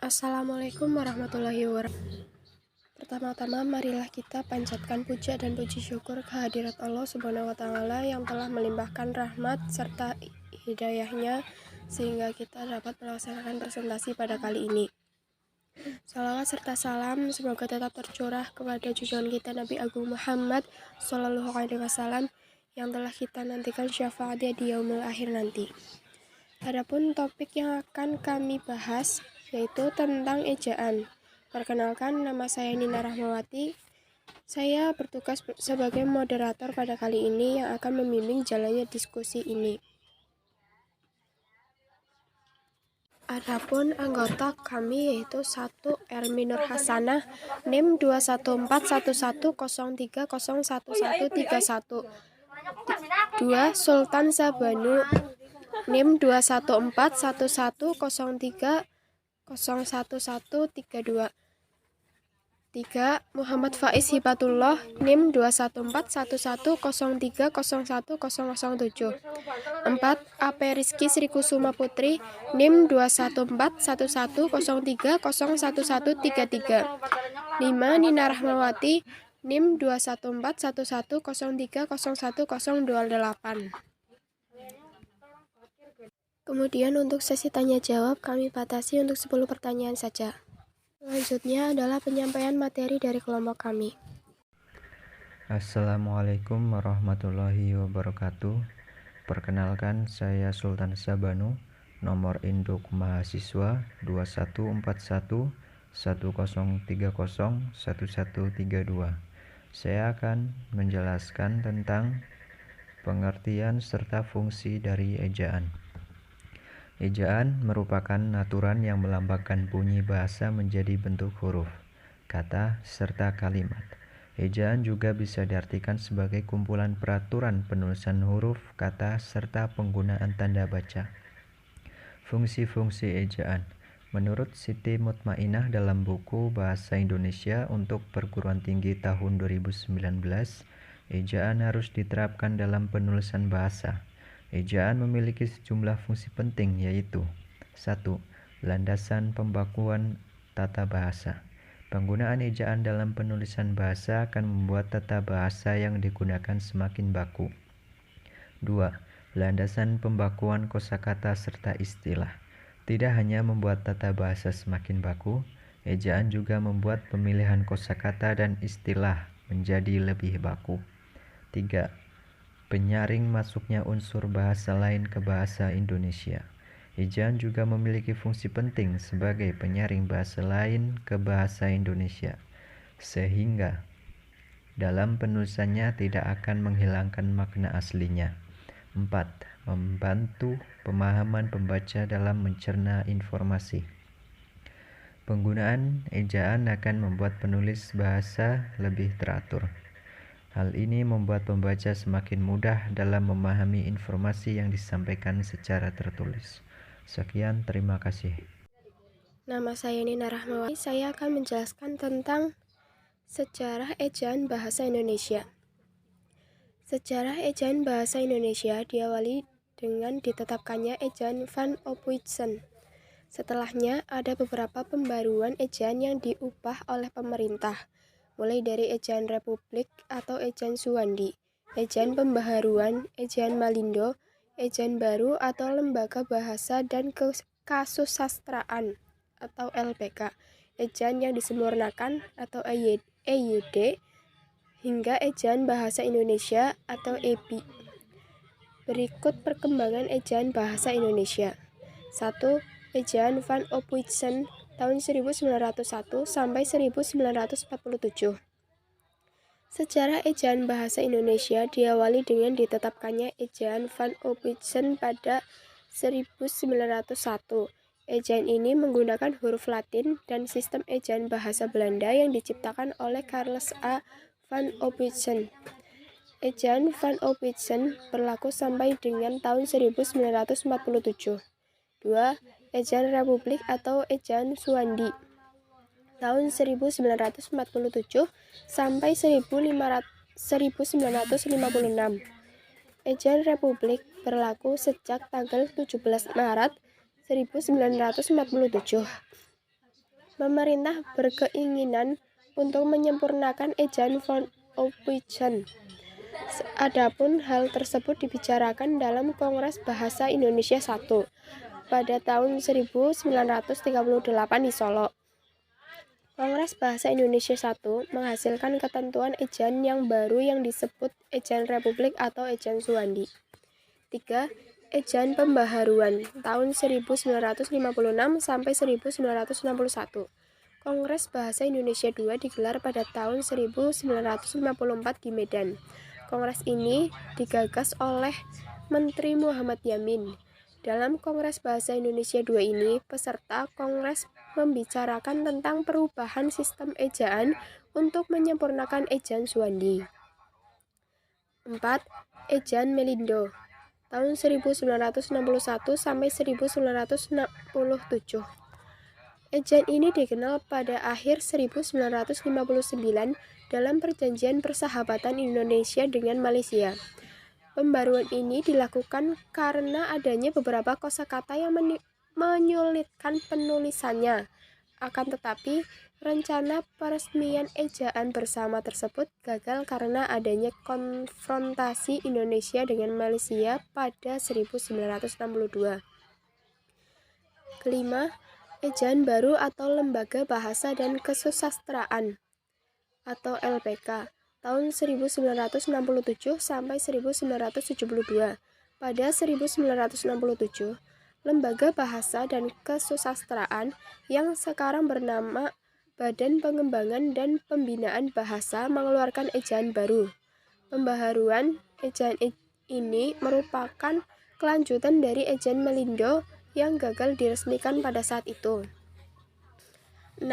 Assalamualaikum warahmatullahi wabarakatuh. Pertama-tama marilah kita panjatkan puja dan puji syukur kehadirat Allah Subhanahu wa Ta'ala yang telah melimpahkan rahmat serta hidayahnya sehingga kita dapat melaksanakan presentasi pada kali ini. Salawat serta salam semoga tetap tercurah kepada junjungan kita Nabi Agung Muhammad Sallallahu Alaihi Wasallam yang telah kita nantikan syafaatnya di yaumul akhir nanti. Adapun topik yang akan kami bahas yaitu tentang ejaan. Perkenalkan, nama saya Nina Rahmawati. Saya bertugas sebagai moderator pada kali ini yang akan membimbing jalannya diskusi ini. Adapun anggota kami yaitu 1. Ermi Nur Hasanah, NIM 2141103011131. 2. Sultan Sabanu, NIM 2141103011132. 3. Muhammad Faiz Hibatullah, NIM 2141103011007. 4. AP Rizky Sri Kusuma Putri, NIM 2141103011133. 5. Nina Rahmawati, NIM 2141103011028. Kemudian untuk sesi tanya jawab kami batasi untuk 10 pertanyaan saja. Selanjutnya adalah penyampaian materi dari kelompok kami. Assalamualaikum warahmatullahi wabarakatuh. Perkenalkan, saya Sultan Sabanu, nomor induk mahasiswa 214110301132. Saya akan menjelaskan tentang pengertian serta fungsi dari ejaan. Ejaan merupakan aturan yang melambangkan bunyi bahasa menjadi bentuk huruf, kata, serta kalimat. Ejaan juga bisa diartikan sebagai kumpulan peraturan penulisan huruf, kata, serta penggunaan tanda baca. Fungsi-fungsi ejaan. Menurut Siti Mutmainah dalam buku Bahasa Indonesia untuk Perguruan Tinggi tahun 2019, ejaan harus diterapkan dalam penulisan bahasa. Ejaan memiliki sejumlah fungsi penting yaitu 1. Landasan pembakuan tata bahasa. Penggunaan ejaan dalam penulisan bahasa akan membuat tata bahasa yang digunakan semakin baku. 2. Landasan pembakuan kosakata serta istilah. Tidak hanya membuat tata bahasa semakin baku, ejaan juga membuat pemilihan kosakata dan istilah menjadi lebih baku. 3. Penyaring masuknya unsur bahasa lain ke bahasa Indonesia. Ejaan juga memiliki fungsi penting sebagai penyaring bahasa lain ke bahasa Indonesia, sehingga dalam penulisannya tidak akan menghilangkan makna aslinya. 4. Membantu pemahaman pembaca dalam mencerna informasi. Penggunaan ejaan akan membuat penulis bahasa lebih teratur. Hal ini membuat pembaca semakin mudah dalam memahami informasi yang disampaikan secara tertulis. Sekian, terima kasih. Nama saya Nina Rahmawati. Saya akan menjelaskan tentang sejarah ejaan bahasa Indonesia. Sejarah ejaan bahasa Indonesia diawali dengan ditetapkannya ejaan Van Ophuijsen. Setelahnya ada beberapa pembaruan ejaan yang diubah oleh pemerintah, mulai dari ejaan Republik atau ejaan Suwandi, ejaan pembaharuan, ejaan Malindo, ejaan baru atau Lembaga Bahasa dan Kasusastraan atau LPK, ejaan yang disempurnakan atau EYD, hingga ejaan Bahasa Indonesia atau EBI. Berikut perkembangan ejaan bahasa Indonesia. 1. Ejaan Van Ophuijsen tahun 1901 sampai 1947. Sejarah ejaan bahasa Indonesia diawali dengan ditetapkannya ejaan Van Ophuijsen pada 1901. Ejaan ini menggunakan huruf Latin dan sistem ejaan bahasa Belanda yang diciptakan oleh Charles A. Van Ophuijsen. Ejaan Van Ophuijsen berlaku sampai dengan tahun 1947. 2. Ejaan Republik atau ejaan Suwandi tahun 1947 sampai 1956. Ejaan Republik berlaku sejak tanggal 17 Maret 1947. Pemerintah berkeinginan untuk menyempurnakan ejaan von Ophuijsen. Adapun hal tersebut dibicarakan dalam Kongres Bahasa Indonesia I pada tahun 1938 di Solo. Kongres Bahasa Indonesia I menghasilkan ketentuan ejaan yang baru yang disebut Ejaan Republik atau Ejaan Suwandi. 3. Ejaan Pembaharuan tahun 1956 sampai 1961. Kongres Bahasa Indonesia II digelar pada tahun 1954 di Medan. Kongres ini digagas oleh Menteri Muhammad Yamin. Dalam Kongres Bahasa Indonesia II ini, peserta Kongres membicarakan tentang perubahan sistem ejaan untuk menyempurnakan ejaan Suwandi. 4. Ejaan Melindo tahun 1961 sampai 1967. Ejaan ini dikenal pada akhir 1959 dalam Perjanjian Persahabatan Indonesia dengan Malaysia. Pembaruan ini dilakukan karena adanya beberapa kosakata yang menyulitkan penulisannya. Akan tetapi, rencana peresmian ejaan bersama tersebut gagal karena adanya konfrontasi Indonesia dengan Malaysia pada 1962. Kelima, Ejaan Baru atau Lembaga Bahasa dan Kesusastraan atau LPK tahun 1967 sampai 1972. Pada 1967, Lembaga Bahasa dan Kesusastraan yang sekarang bernama Badan Pengembangan dan Pembinaan Bahasa mengeluarkan ejaan baru. Pembaharuan ejaan ini merupakan kelanjutan dari ejaan Melindo yang gagal diresmikan pada saat itu. 6.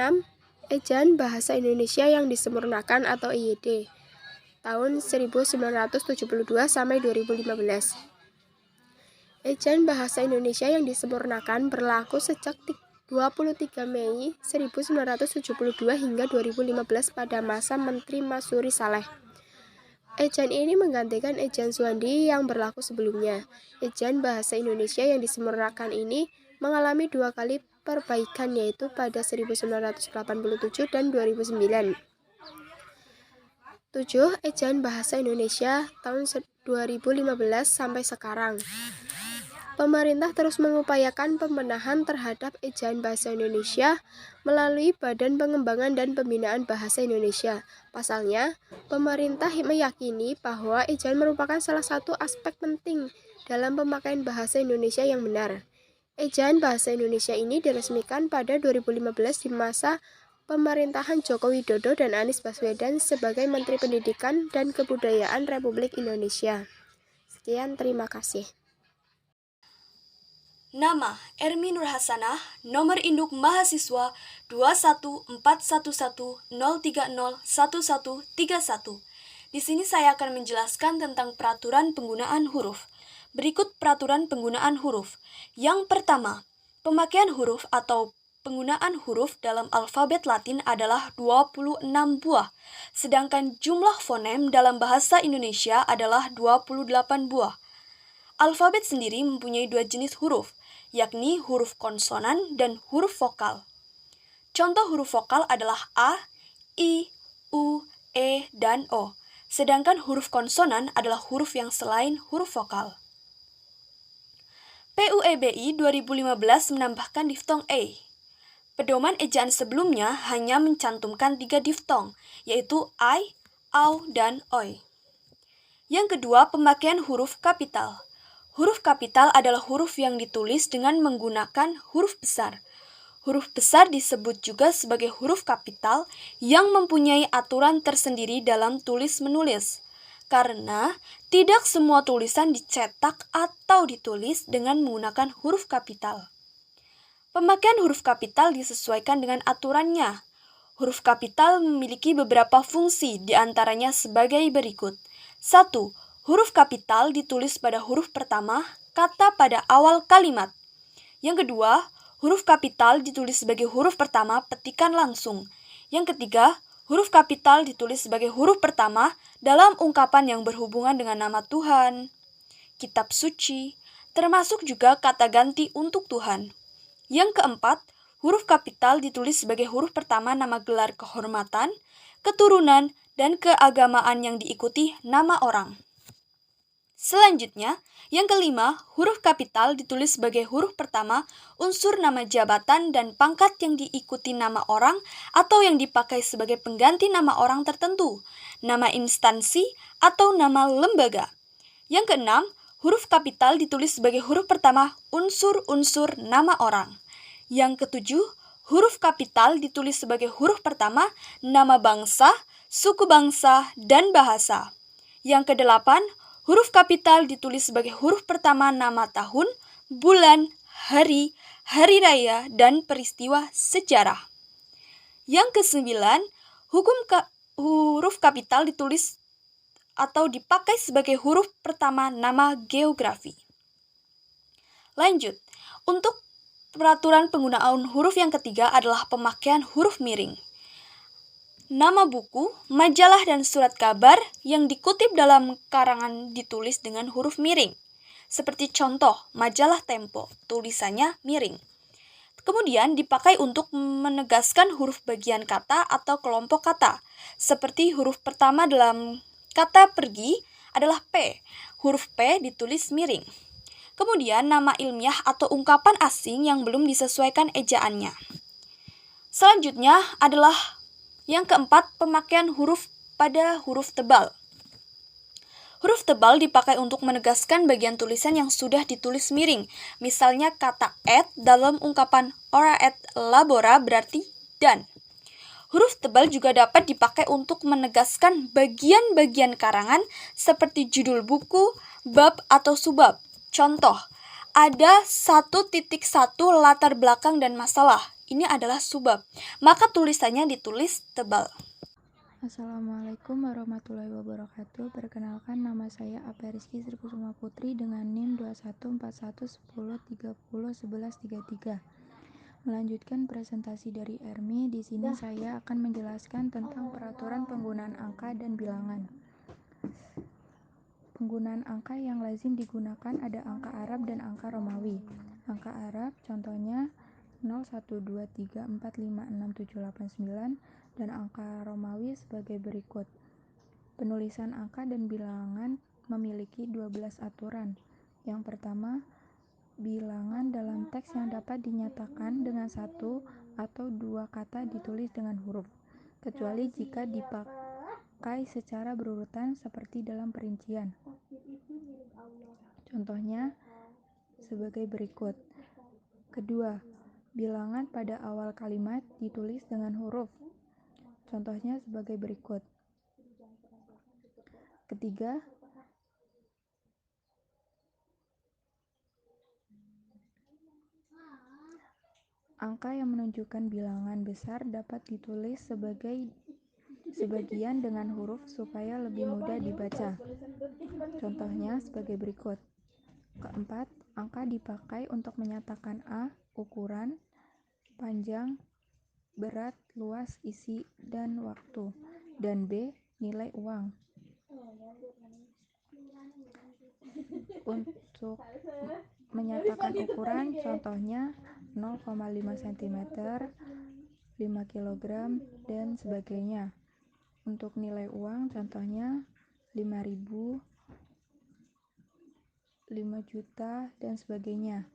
Ejaan Bahasa Indonesia yang disempurnakan atau EYD tahun 1972 sampai 2015. Ejaan Bahasa Indonesia yang disempurnakan berlaku sejak 23 Mei 1972 hingga 2015 pada masa Menteri Masuri Saleh. Ejaan ini menggantikan ejaan Suwandi yang berlaku sebelumnya. Ejaan Bahasa Indonesia yang disempurnakan ini mengalami 2 kali perbaikan, yaitu pada 1987 dan 2009. 7. Ejaan Bahasa Indonesia tahun 2015 sampai sekarang. Pemerintah terus mengupayakan pembenahan terhadap ejaan bahasa Indonesia melalui Badan Pengembangan dan Pembinaan Bahasa Indonesia. Pasalnya, pemerintah meyakini bahwa ejaan merupakan salah satu aspek penting dalam pemakaian bahasa Indonesia yang benar. Ejaan Bahasa Indonesia ini diresmikan pada 2015 di masa pemerintahan Joko Widodo dan Anies Baswedan sebagai Menteri Pendidikan dan Kebudayaan Republik Indonesia. Sekian, terima kasih. Nama Ermi Nurhasanah, nomor induk mahasiswa 2141103011131. Di sini saya akan menjelaskan tentang peraturan penggunaan huruf. Berikut peraturan penggunaan huruf. Yang pertama, pemakaian huruf atau penggunaan huruf dalam alfabet Latin adalah 26 buah, sedangkan jumlah fonem dalam bahasa Indonesia adalah 28 buah. Alfabet sendiri mempunyai 2 jenis huruf, yakni huruf konsonan dan huruf vokal. Contoh huruf vokal adalah A, I, U, E, dan O, sedangkan huruf konsonan adalah huruf yang selain huruf vokal. PUEBI 2015 menambahkan diftong E. Pedoman ejaan sebelumnya hanya mencantumkan 3 diftong, yaitu I, Au, dan Oi. Yang kedua, pemakaian huruf kapital. Huruf kapital adalah huruf yang ditulis dengan menggunakan huruf besar. Huruf besar disebut juga sebagai huruf kapital yang mempunyai aturan tersendiri dalam tulis-menulis, karena tidak semua tulisan dicetak atau ditulis dengan menggunakan huruf kapital. Pemakaian huruf kapital disesuaikan dengan aturannya. Huruf kapital memiliki beberapa fungsi, diantaranya sebagai berikut. 1. Huruf kapital ditulis pada huruf pertama, kata pada awal kalimat. Yang kedua, huruf kapital ditulis sebagai huruf pertama, petikan langsung. Yang ketiga, huruf kapital ditulis sebagai huruf pertama dalam ungkapan yang berhubungan dengan nama Tuhan, kitab suci, termasuk juga kata ganti untuk Tuhan. Yang keempat, Huruf kapital ditulis sebagai huruf pertama nama gelar kehormatan, keturunan, dan keagamaan yang diikuti nama orang. Selanjutnya, yang kelima, huruf kapital ditulis sebagai huruf pertama unsur nama jabatan dan pangkat yang diikuti nama orang atau yang dipakai sebagai pengganti nama orang tertentu, nama instansi, atau nama lembaga. Yang keenam, huruf kapital ditulis sebagai huruf pertama unsur-unsur nama orang. Yang ketujuh, huruf kapital ditulis sebagai huruf pertama nama bangsa, suku bangsa, dan bahasa. Yang kedelapan, huruf kapital ditulis sebagai huruf pertama nama tahun, bulan, hari, hari raya, dan peristiwa sejarah. Yang kesembilan, huruf kapital ditulis atau dipakai sebagai huruf pertama nama geografi. Lanjut, untuk peraturan penggunaan huruf yang ketiga adalah pemakaian huruf miring. Nama buku, majalah, dan surat kabar yang dikutip dalam karangan ditulis dengan huruf miring. Seperti contoh, majalah Tempo, tulisannya miring. Kemudian dipakai untuk menegaskan huruf bagian kata atau kelompok kata. Seperti huruf pertama dalam kata pergi adalah P. Huruf P ditulis miring. Kemudian nama ilmiah atau ungkapan asing yang belum disesuaikan ejaannya. Selanjutnya adalah yang keempat, pemakaian huruf pada huruf tebal. Huruf tebal dipakai untuk menegaskan bagian tulisan yang sudah ditulis miring. Misalnya kata et dalam ungkapan ora et labora berarti dan. Huruf tebal juga dapat dipakai untuk menegaskan bagian-bagian karangan seperti judul buku, bab, atau subbab. Contoh, ada 1.1 latar belakang dan masalah. Ini adalah subbab, maka tulisannya ditulis tebal. Assalamualaikum warahmatullahi wabarakatuh. Perkenalkan, nama saya Apia Rizky Sri Kusuma Putri dengan NIM 214110101133. Melanjutkan presentasi dari Ermi, di sini saya akan menjelaskan tentang peraturan penggunaan angka dan bilangan. Penggunaan angka yang lazim digunakan ada angka Arab dan angka Romawi. Angka Arab contohnya 01234567899 dan angka Romawi sebagai berikut. Penulisan angka dan bilangan memiliki 12 aturan. Yang pertama, bilangan dalam teks yang dapat dinyatakan dengan satu atau dua kata ditulis dengan huruf, kecuali jika dipakai secara berurutan seperti dalam perincian. Contohnya sebagai berikut. Kedua, bilangan pada awal kalimat ditulis dengan huruf. Contohnya sebagai berikut. Ketiga, angka yang menunjukkan bilangan besar dapat ditulis sebagian dengan huruf supaya lebih mudah dibaca. Contohnya sebagai berikut. Keempat, angka dipakai untuk menyatakan A, ukuran, panjang, berat, luas, isi, dan waktu, dan B, nilai uang. Untuk menyatakan ukuran, contohnya 0,5 cm, 5 kg, dan sebagainya. Untuk nilai uang, contohnya 5.000, 5 juta, dan sebagainya.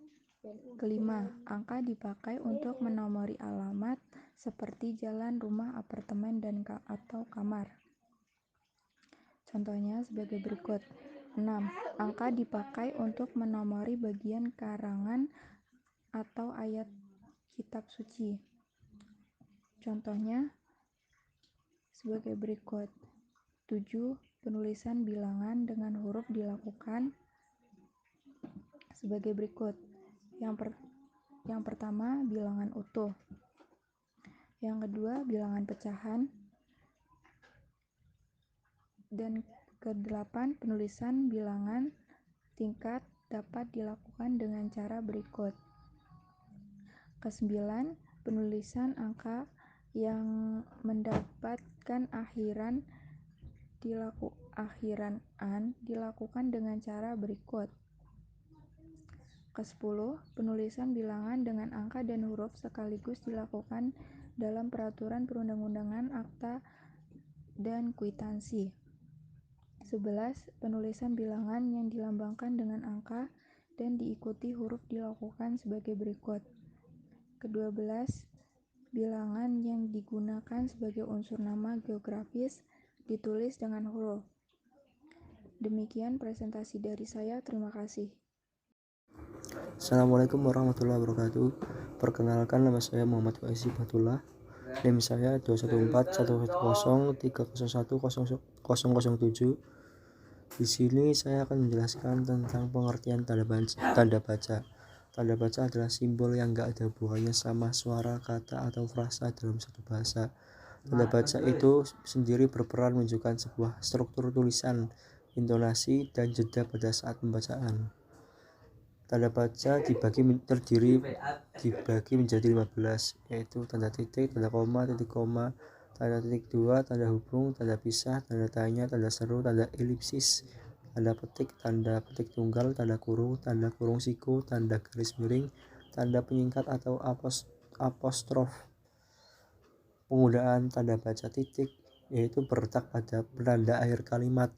Kelima, angka dipakai untuk menomori alamat seperti jalan, rumah, apartemen, dan atau kamar. Contohnya sebagai berikut. 6. Angka dipakai untuk menomori bagian karangan atau ayat kitab suci. Contohnya sebagai berikut. 7. Penulisan bilangan dengan huruf dilakukan sebagai berikut. Yang pertama, bilangan utuh. Yang kedua, bilangan pecahan. Dan ke-8, penulisan bilangan tingkat dapat dilakukan dengan cara berikut. Ke-9, penulisan angka yang mendapatkan akhiran dilakukan dengan cara berikut. Ke-10, penulisan bilangan dengan angka dan huruf sekaligus dilakukan dalam peraturan perundang-undangan, akta, dan kwitansi. 11. Penulisan bilangan yang dilambangkan dengan angka dan diikuti huruf dilakukan sebagai berikut. Ke-12. Bilangan yang digunakan sebagai unsur nama geografis ditulis dengan huruf. Demikian presentasi dari saya, terima kasih. Assalamualaikum warahmatullahi wabarakatuh. Perkenalkan, nama saya Muhammad Faizi Batullah. NIM saya 21411301007. Di sini saya akan menjelaskan tentang pengertian tanda baca. Tanda baca adalah simbol yang enggak ada hubungannya sama suara, kata, atau frasa dalam satu bahasa. Tanda baca itu sendiri berperan menunjukkan sebuah struktur tulisan, intonasi, dan jeda pada saat pembacaan. Tanda baca dibagi menjadi 15, yaitu tanda titik, tanda koma, titik koma, tanda titik dua, tanda hubung, tanda pisah, tanda tanya, tanda seru, tanda elipsis, tanda petik tunggal, tanda kurung siku, tanda garis miring, tanda penyingkat atau apostrof. Penggunaan tanda baca titik yaitu berletak pada penanda akhir kalimat.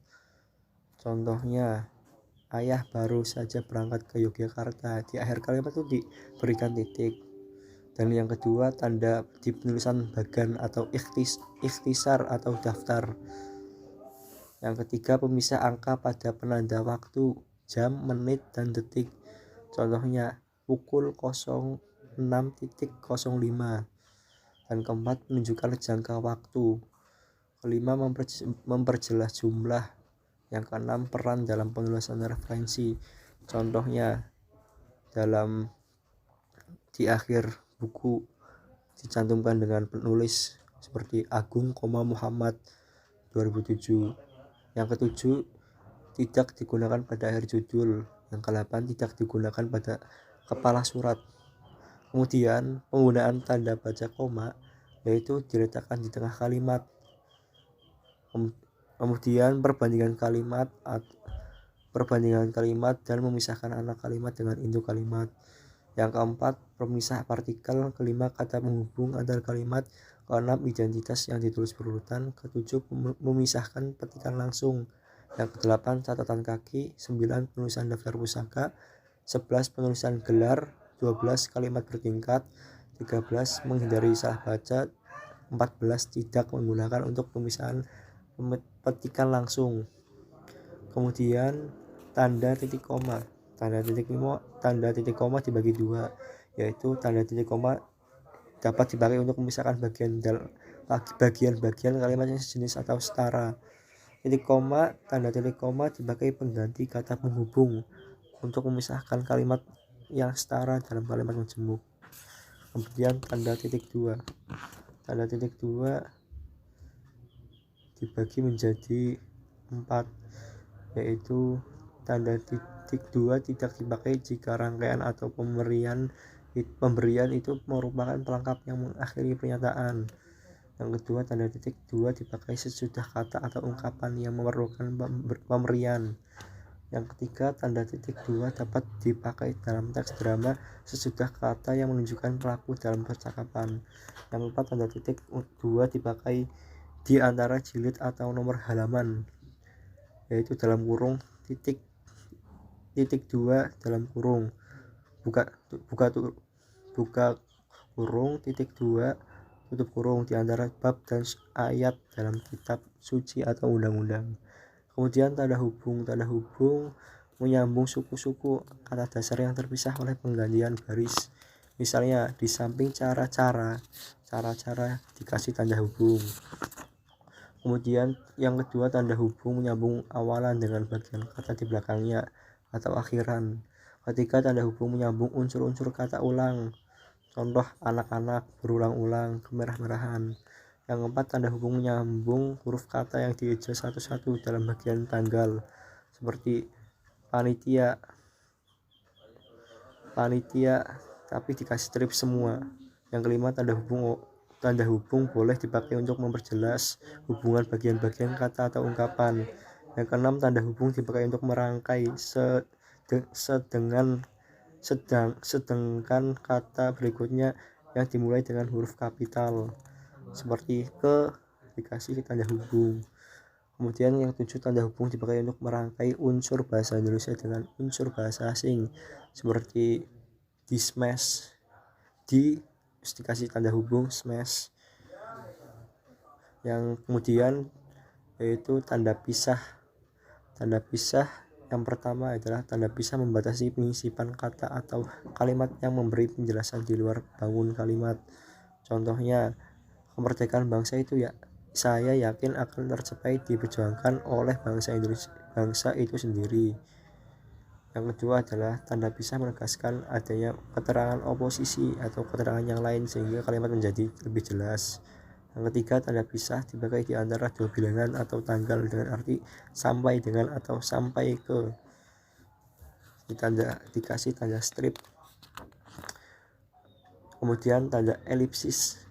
Contohnya, ayah baru saja berangkat ke Yogyakarta. Di akhir kalimat itu diberikan titik. Dan yang kedua, tanda di penulisan bagan atau ikhtisar atau daftar. Yang ketiga, pemisah angka pada penanda waktu, jam, menit, dan detik. Contohnya, pukul 06.05. Dan keempat, menunjukkan jangka waktu. Kelima, memperjelas jumlah. Yang keenam, peran dalam penulisan referensi. Contohnya, di akhir buku dicantumkan dengan penulis seperti Agung, Muhammad 2007. Yang ketujuh, tidak digunakan pada akhir judul. Yang ke-8, tidak digunakan pada kepala surat. Kemudian penggunaan tanda baca koma yaitu diletakkan di tengah kalimat. Kemudian perbandingan kalimat dan memisahkan anak kalimat dengan induk kalimat. Yang keempat, pemisah partikel. Kelima, kata penghubung antar kalimat. Keenam, identitas yang ditulis berurutan. Ketujuh, memisahkan petikan langsung. Yang kedelapan, catatan kaki. 9, penulisan daftar pusaka. 11, penulisan gelar. 12, kalimat bertingkat. 13, menghindari salah baca. 14, tidak menggunakan untuk pemisahan petikan langsung. Kemudian tanda titik koma. Tanda titik koma dibagi dua, yaitu tanda titik koma dapat dipakai untuk memisahkan bagian-bagian kalimat yang sejenis atau setara. Tanda titik koma dipakai pengganti kata penghubung untuk memisahkan kalimat yang setara dalam kalimat majemuk. Kemudian tanda titik dua. Tanda titik dua dibagi menjadi 4, yaitu tanda titik 2 tidak dipakai jika rangkaian atau pemberian itu merupakan pelengkap yang mengakhiri pernyataan. Yang kedua, tanda titik 2 dipakai sesudah kata atau ungkapan yang memerlukan pemberian. Yang ketiga, tanda titik 2 dapat dipakai dalam teks drama sesudah kata yang menunjukkan pelaku dalam percakapan. Yang keempat, tanda titik 2 dipakai di antara jilid atau nomor halaman, yaitu dalam kurung titik 2 dalam kurung buka kurung titik 2 tutup kurung di antara bab dan ayat dalam kitab suci atau undang-undang. Kemudian tanda hubung menyambung suku-suku kata dasar yang terpisah oleh penggantian baris. Misalnya di samping cara-cara dikasih tanda hubung. Kemudian yang kedua, tanda hubung menyambung awalan dengan bagian kata di belakangnya atau akhiran. Ketiga, tanda hubung menyambung unsur-unsur kata ulang. Contoh, anak-anak, berulang-ulang, kemerah-merahan. Yang keempat, tanda hubung menyambung huruf kata yang dieja satu-satu dalam bagian tanggal, seperti panitia tapi dikasih strip semua. Yang kelima, tanda hubung boleh dipakai untuk memperjelas hubungan bagian-bagian kata atau ungkapan. Yang keenam, tanda hubung dipakai untuk merangkai sedangkan kata berikutnya yang dimulai dengan huruf kapital seperti ke dikasih tanda hubung. Kemudian yang 7, tanda hubung dipakai untuk merangkai unsur bahasa Indonesia dengan unsur bahasa asing seperti di smash, di terus dikasih tanda hubung smash. Yang kemudian yaitu tanda pisah. Tanda pisah yang pertama adalah tanda pisah membatasi pengisipan kata atau kalimat yang memberi penjelasan di luar bangun kalimat. Contohnya, kemerdekaan bangsa itu ya saya yakin akan tercapai diperjuangkan oleh bangsa Indonesia, bangsa itu sendiri. Yang kedua adalah tanda pisah menegaskan adanya keterangan oposisi atau keterangan yang lain sehingga kalimat menjadi lebih jelas. Yang ketiga, tanda pisah dipakai di antara dua bilangan atau tanggal dengan arti sampai dengan atau sampai ke. Dikasih tanda strip. Kemudian tanda elipsis.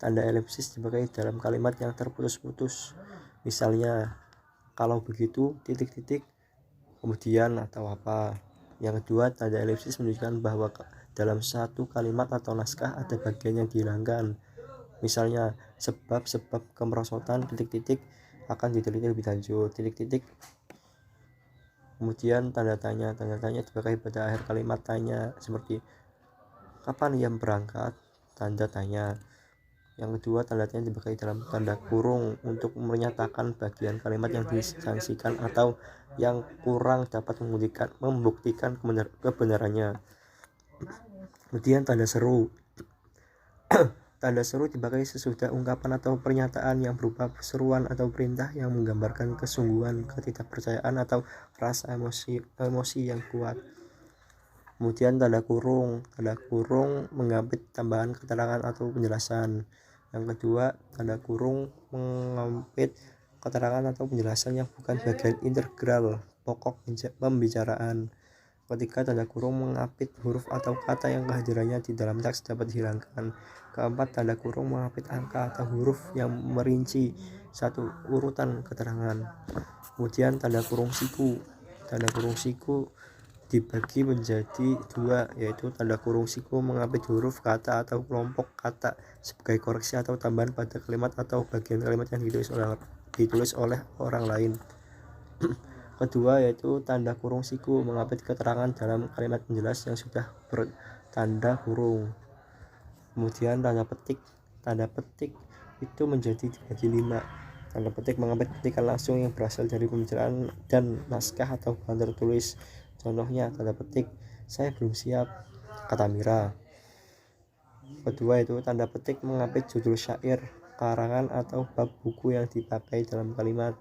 Tanda elipsis dipakai dalam kalimat yang terputus-putus. Misalnya, kalau begitu titik-titik kemudian atau apa. Yang kedua, tanda elipsis menunjukkan bahwa dalam satu kalimat atau naskah ada bagian yang dihilangkan. Misalnya, sebab kemerosotan titik-titik akan diteliti lebih lanjut titik-titik. Kemudian tanda tanya dipakai pada akhir kalimat tanya seperti kapan ia berangkat, tanda tanya. Yang kedua, tanda tanya dipakai dalam tanda kurung untuk menyatakan bagian kalimat yang disangsikan atau yang kurang dapat membuktikan kebenarannya. Kemudian tanda seru. Tanda seru dipakai sesudah ungkapan atau pernyataan yang berupa seruan atau perintah yang menggambarkan kesungguhan, ketidakpercayaan atau rasa emosi yang kuat. Kemudian tanda kurung mengapit tambahan keterangan atau penjelasan. Yang kedua, tanda kurung mengapit keterangan atau penjelasan yang bukan bagian integral pokok pembicaraan. Ketiga, tanda kurung mengapit huruf atau kata yang kehadirannya di dalam teks dapat dihilangkan. Keempat, tanda kurung mengapit angka atau huruf yang merinci satu urutan keterangan. Kemudian tanda kurung siku. Tanda kurung siku dibagi menjadi dua, yaitu tanda kurung siku mengapit huruf, kata atau kelompok kata sebagai koreksi atau tambahan pada kalimat atau bagian kalimat yang ditulis oleh orang lain. Kedua, yaitu tanda kurung siku mengapit keterangan dalam kalimat penjelas yang sudah bertanda kurung. Kemudian tanda petik itu menjadi dibagi 5. Tanda petik mengapit petikan langsung yang berasal dari pembicaraan dan naskah atau bahan tertulis. Contohnya, tanda petik saya belum siap, kata Mira. Kedua, itu tanda petik mengapit judul syair, karangan atau bab buku yang dipakai dalam kalimat.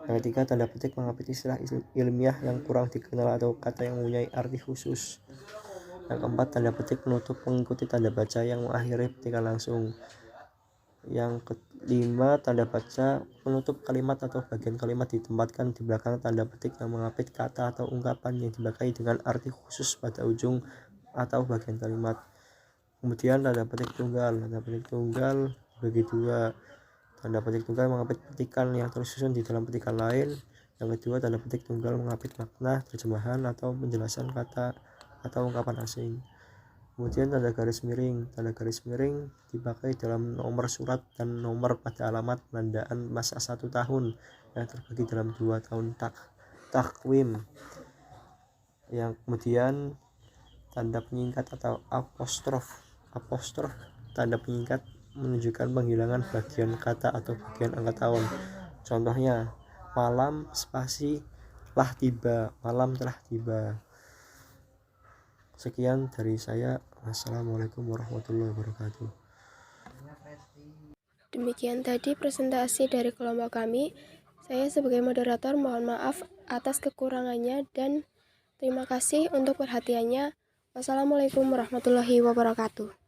Yang ketiga, tanda petik mengapit istilah ilmiah yang kurang dikenal atau kata yang mempunyai arti khusus. Yang keempat, tanda petik penutup mengikuti tanda baca yang mengakhiri petikan langsung. Yang kelima, tanda baca penutup kalimat atau bagian kalimat ditempatkan di belakang tanda petik yang mengapit kata atau ungkapan yang dipakai dengan arti khusus pada ujung atau bagian kalimat. Kemudian tanda petik tunggal bagi 2. Tanda petik tunggal mengapit petikan yang tersusun di dalam petikan lain. Yang kedua, tanda petik tunggal mengapit makna, terjemahan atau penjelasan kata atau ungkapan asing. Kemudian tanda garis miring dipakai dalam nomor surat dan nomor pada alamat penandaan masa 1 tahun yang terbagi dalam 2 tahun takwim. Yang kemudian tanda penyingkat atau apostrof tanda penyingkat menunjukkan penghilangan bagian kata atau bagian angka tahun. Contohnya, malam spasi telah tiba. Sekian dari saya. Wassalamualaikum warahmatullahi wabarakatuh. Demikian tadi presentasi dari kelompok kami. Saya sebagai moderator mohon maaf atas kekurangannya dan terima kasih untuk perhatiannya. Wassalamualaikum warahmatullahi wabarakatuh.